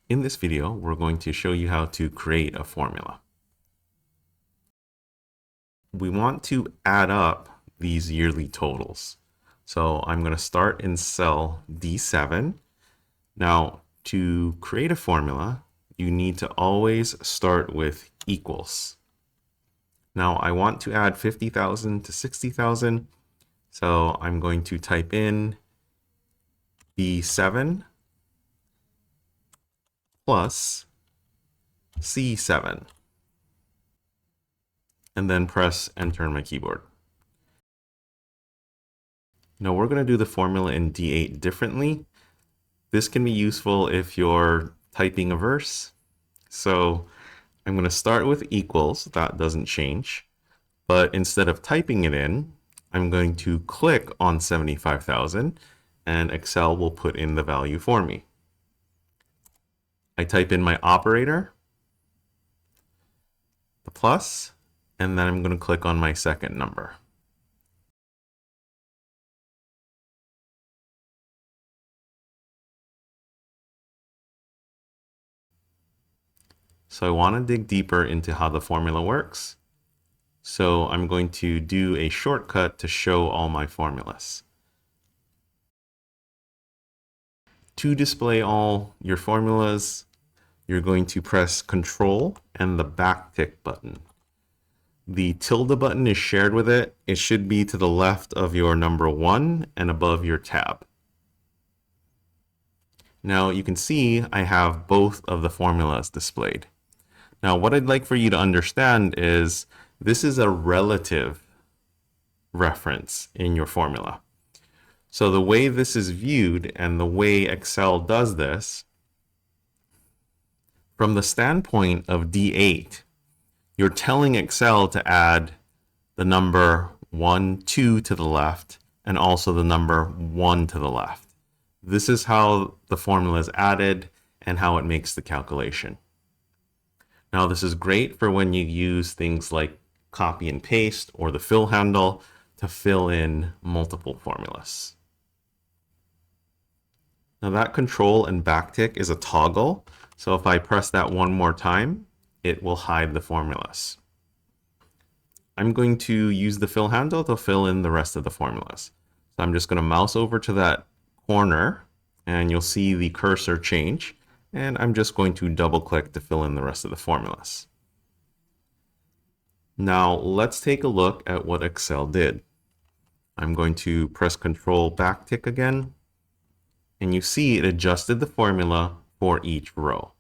In this video, we're going to show you how to create a formula. We want to add up these yearly totals. So I'm going to start in cell D7. Now, to create a formula, you need to always start with equals. Now, I want to add 50,000 to 60,000. So I'm going to type in B7 plus C7, and then press enter on my keyboard. Now we're going to do the formula in D8 differently. This can be useful if you're typing a verse. So I'm going to start with equals, that doesn't change. But instead of typing it in, I'm going to click on 75,000 and Excel will put in the value for me. I type in my operator, the plus, and then I'm going to click on my second number. So I want to dig deeper into how the formula works. So I'm going to do a shortcut to show all my formulas. To display all your formulas, you're going to press Control and the backtick button. The tilde button is shared with it. It should be to the left of your number 1 and above your tab. Now you can see I have both of the formulas displayed. Now what I'd like for you to understand is this is a relative reference in your formula. So the way this is viewed and the way Excel does this, from the standpoint of D8, you're telling Excel to add the number 1, 2 to the left and also the number 1 to the left. This is how the formula is added and how it makes the calculation. Now this is great for when you use things like copy and paste or the fill handle to fill in multiple formulas. Now that control and backtick is a toggle. So if I press that one more time, it will hide the formulas. I'm going to use the fill handle to fill in the rest of the formulas. So I'm just going to mouse over to that corner and you'll see the cursor change. And I'm just going to double click to fill in the rest of the formulas. Now let's take a look at what Excel did. I'm going to press Control backtick again. And you see it adjusted the formula for each row.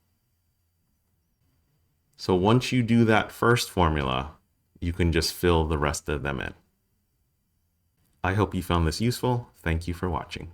So once you do that first formula, you can just fill the rest of them in. I hope you found this useful. Thank you for watching.